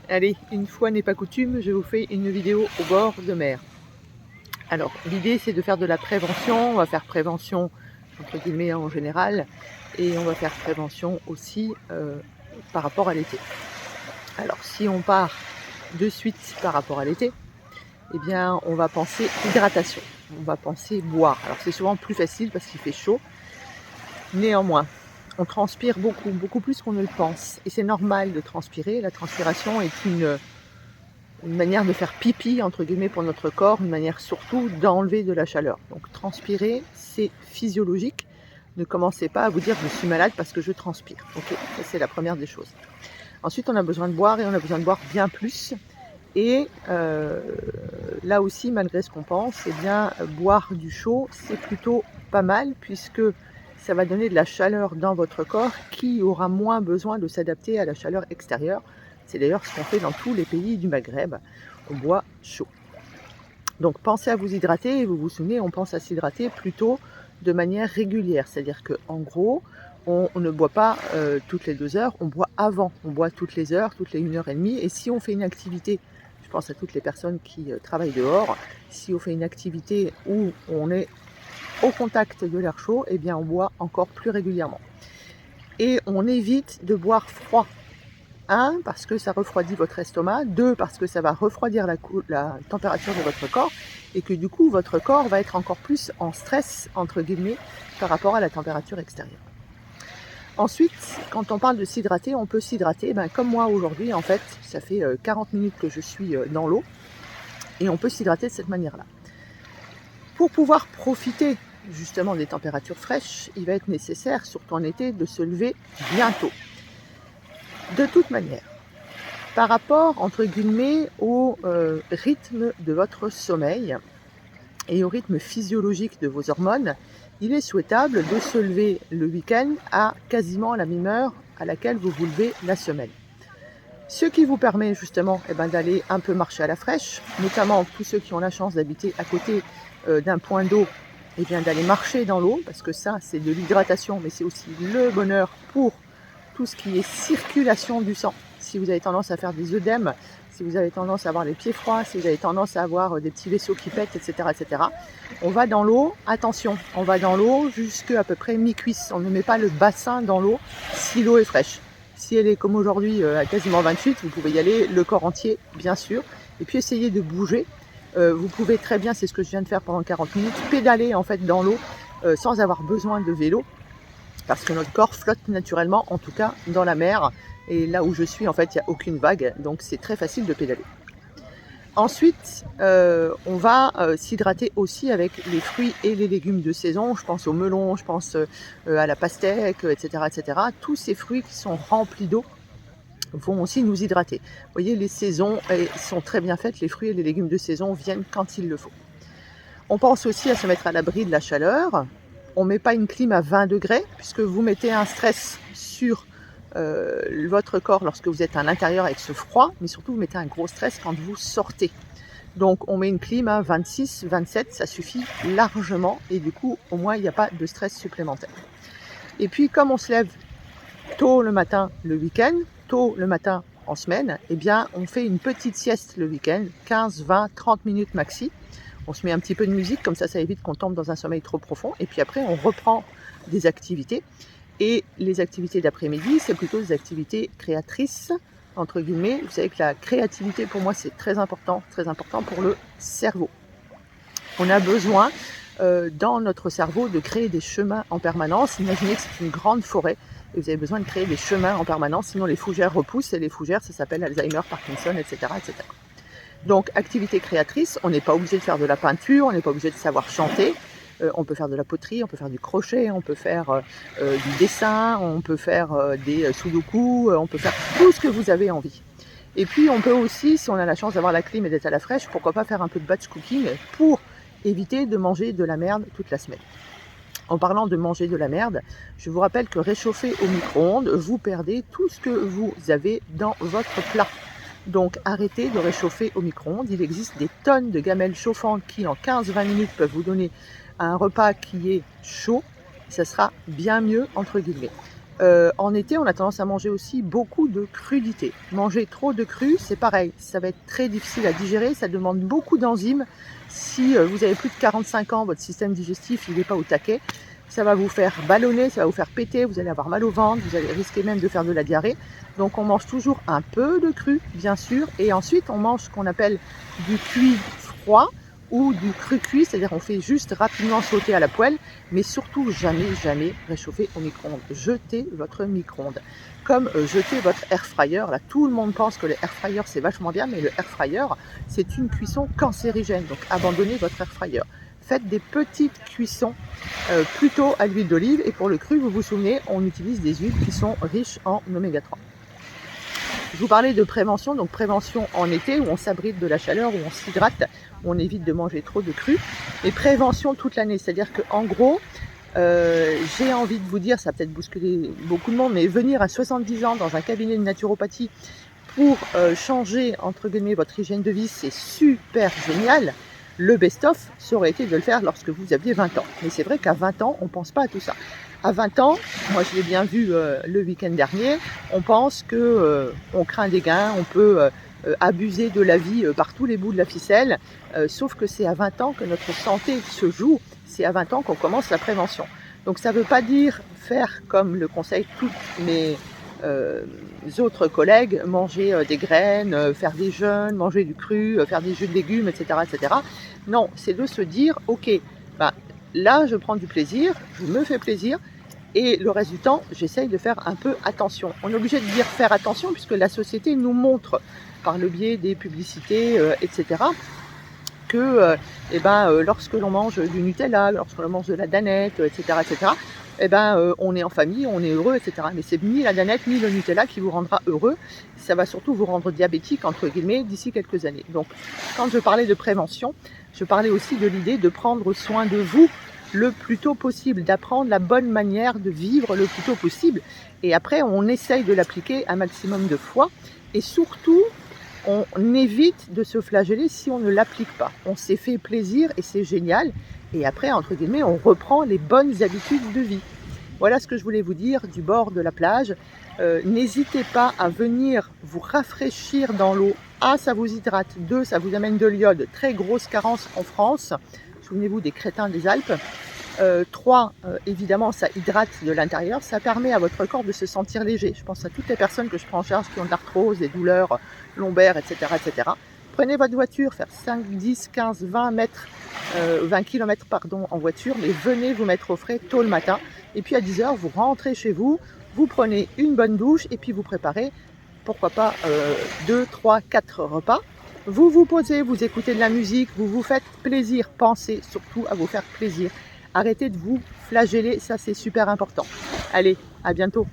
Allez, une fois n'est pas coutume, je vous fais une vidéo au bord de mer. Alors, l'idée c'est de faire de la prévention, on va faire prévention entre guillemets en général, et on va faire prévention aussi par rapport à l'été. Alors, si on part de suite par rapport à l'été, eh bien on va penser hydratation, on va penser boire. Alors c'est souvent plus facile parce qu'il fait chaud, néanmoins, on transpire beaucoup, beaucoup plus qu'on ne le pense. Et c'est normal de transpirer, la transpiration est une manière de faire pipi, entre guillemets, pour notre corps, une manière surtout d'enlever de la chaleur. Donc transpirer, c'est physiologique. Ne commencez pas à vous dire je suis malade parce que je transpire. Ok, ça c'est la première des choses. Ensuite, on a besoin de boire et on a besoin de boire bien plus. Et là aussi, malgré ce qu'on pense, eh bien, boire du chaud, c'est plutôt pas mal puisque ça va donner de la chaleur dans votre corps qui aura moins besoin de s'adapter à la chaleur extérieure. C'est d'ailleurs ce qu'on fait dans tous les pays du Maghreb, on boit chaud. Donc pensez à vous hydrater, et vous vous souvenez, on pense à s'hydrater plutôt de manière régulière. C'est-à-dire qu'en gros, on ne boit pas toutes les 2 heures, on boit avant, on boit toutes les heures, toutes les 1h30. Et si on fait une activité, je pense à toutes les personnes qui travaillent dehors, si on fait une activité où on est au contact de l'air chaud, eh bien on boit encore plus régulièrement. Et on évite de boire froid. 1, parce que ça refroidit votre estomac. 2, parce que ça va refroidir la température de votre corps et que du coup, votre corps va être encore plus en stress, entre guillemets, par rapport à la température extérieure. Ensuite, quand on parle de s'hydrater, on peut s'hydrater, comme moi aujourd'hui, en fait, ça fait 40 minutes que je suis dans l'eau et on peut s'hydrater de cette manière-là. Pour pouvoir profiter justement des températures fraîches, il va être nécessaire, surtout en été, de se lever bientôt. De toute manière, par rapport, entre guillemets, au rythme de votre sommeil et au rythme physiologique de vos hormones, il est souhaitable de se lever le week-end à quasiment la même heure à laquelle vous vous levez la semaine. Ce qui vous permet justement d'aller un peu marcher à la fraîche, notamment tous ceux qui ont la chance d'habiter à côté d'un point d'eau, d'aller marcher dans l'eau, parce que ça c'est de l'hydratation, mais c'est aussi le bonheur pour tout ce qui est circulation du sang. Si vous avez tendance à faire des œdèmes, si vous avez tendance à avoir les pieds froids, si vous avez tendance à avoir des petits vaisseaux qui pètent, etc., on va dans l'eau, attention, on va dans l'eau jusqu'à peu près mi-cuisse. On ne met pas le bassin dans l'eau si l'eau est fraîche. Si elle est comme aujourd'hui à quasiment 28, vous pouvez y aller le corps entier, bien sûr. Et puis essayez de bouger. Vous pouvez très bien, c'est ce que je viens de faire pendant 40 minutes, pédaler en fait dans l'eau sans avoir besoin de vélo. Parce que notre corps flotte naturellement, en tout cas dans la mer. Et là où je suis, en fait, il n'y a aucune vague, donc c'est très facile de pédaler. Ensuite, on va s'hydrater aussi avec les fruits et les légumes de saison. Je pense au melon, je pense à la pastèque, etc. Tous ces fruits qui sont remplis d'eau vont aussi nous hydrater. Vous voyez, les saisons sont très bien faites, les fruits et les légumes de saison viennent quand il le faut. On pense aussi à se mettre à l'abri de la chaleur. On ne met pas une clim à 20 degrés, puisque vous mettez un stress sur votre corps lorsque vous êtes à l'intérieur avec ce froid, mais surtout vous mettez un gros stress quand vous sortez. Donc on met une clim à 26, 27, ça suffit largement, et du coup au moins il n'y a pas de stress supplémentaire. Et puis comme on se lève tôt le matin le week-end, tôt le matin en semaine, eh bien on fait une petite sieste le week-end, 15, 20, 30 minutes maxi. On se met un petit peu de musique, comme ça évite qu'on tombe dans un sommeil trop profond. Et puis après, on reprend des activités. Et les activités d'après-midi, c'est plutôt des activités créatrices, entre guillemets. Vous savez que la créativité, pour moi, c'est très important pour le cerveau. On a besoin, dans notre cerveau, de créer des chemins en permanence. Imaginez que c'est une grande forêt et vous avez besoin de créer des chemins en permanence, sinon les fougères repoussent. Et les fougères, ça s'appelle Alzheimer, Parkinson, etc. Donc, activité créatrice, on n'est pas obligé de faire de la peinture, on n'est pas obligé de savoir chanter. On peut faire de la poterie, on peut faire du crochet, on peut faire du dessin, on peut faire des sudoku, on peut faire tout ce que vous avez envie. Et puis, on peut aussi, si on a la chance d'avoir la clim et d'être à la fraîche, pourquoi pas faire un peu de batch cooking pour éviter de manger de la merde toute la semaine. En parlant de manger de la merde, je vous rappelle que réchauffer au micro-ondes, vous perdez tout ce que vous avez dans votre plat. Donc arrêtez de réchauffer au micro-ondes. Il existe des tonnes de gamelles chauffantes qui en 15-20 minutes peuvent vous donner un repas qui est chaud. Ça sera bien mieux entre guillemets. En été, on a tendance à manger aussi beaucoup de crudités. Manger trop de cru, c'est pareil, ça va être très difficile à digérer, ça demande beaucoup d'enzymes. Si vous avez plus de 45 ans, votre système digestif il n'est pas au taquet, ça va vous faire ballonner, ça va vous faire péter, vous allez avoir mal au ventre, vous allez risquer même de faire de la diarrhée. Donc on mange toujours un peu de cru, bien sûr, et ensuite on mange ce qu'on appelle du cuit froid ou du cru cuit, c'est-à-dire on fait juste rapidement sauter à la poêle, mais surtout jamais réchauffer au micro-ondes. Jetez votre micro-ondes. Comme jeter votre air fryer, là tout le monde pense que le air fryer c'est vachement bien, mais le air fryer c'est une cuisson cancérigène, donc abandonnez votre air fryer. Faites des petites cuissons plutôt à l'huile d'olive, et pour le cru, vous vous souvenez, on utilise des huiles qui sont riches en oméga 3. Je vous parlais de prévention, donc prévention en été où on s'abrite de la chaleur, où on s'hydrate, où on évite de manger trop de cru, et prévention toute l'année, c'est-à-dire qu'en gros, j'ai envie de vous dire, ça va peut-être bousculer beaucoup de monde, mais venir à 70 ans dans un cabinet de naturopathie pour changer entre guillemets votre hygiène de vie, c'est super génial. Le best-of, ça aurait été de le faire lorsque vous aviez 20 ans. Mais c'est vrai qu'à 20 ans, on ne pense pas à tout ça. À 20 ans, moi je l'ai bien vu le week-end dernier, on pense qu'on craint des gains, on peut abuser de la vie par tous les bouts de la ficelle, sauf que c'est à 20 ans que notre santé se joue, c'est à 20 ans qu'on commence la prévention. Donc ça ne veut pas dire faire comme le conseillent toutes mes autres collègues, manger des graines, faire des jeûnes, manger du cru, faire des jus de légumes, etc. etc. Non, c'est de se dire, ok, ben, là je prends du plaisir, je me fais plaisir, et le reste du temps, j'essaye de faire un peu attention. On est obligé de dire faire attention puisque la société nous montre, par le biais des publicités, etc., que lorsque l'on mange du Nutella, lorsque l'on mange de la danette, etc., on est en famille, on est heureux, etc. Mais c'est ni la danette ni le Nutella qui vous rendra heureux, ça va surtout vous rendre diabétique, entre guillemets, d'ici quelques années. Donc, quand je parlais de prévention, je parlais aussi de l'idée de prendre soin de vous le plus tôt possible, d'apprendre la bonne manière de vivre le plus tôt possible. Et après, on essaye de l'appliquer un maximum de fois. Et surtout, on évite de se flageller si on ne l'applique pas. On s'est fait plaisir et c'est génial. Et après, entre guillemets, on reprend les bonnes habitudes de vie. Voilà ce que je voulais vous dire du bord de la plage. N'hésitez pas à venir vous rafraîchir dans l'eau. 1, ça vous hydrate. 2, ça vous amène de l'iode. Très grosse carence en France. Souvenez-vous des crétins des Alpes. 3, évidemment, ça hydrate de l'intérieur. Ça permet à votre corps de se sentir léger. Je pense à toutes les personnes que je prends en charge qui ont de l'arthrose, des douleurs lombaires, etc., etc. Prenez votre voiture, faire 5, 10, 15, 20 mètres, 20 km pardon, en voiture, mais venez vous mettre au frais tôt le matin. Et puis à 10 h, vous rentrez chez vous, vous prenez une bonne douche et puis vous préparez, pourquoi pas, 2, 3, 4 repas. Vous vous posez, vous écoutez de la musique, vous vous faites plaisir. Pensez surtout à vous faire plaisir. Arrêtez de vous flageller, ça c'est super important. Allez, à bientôt.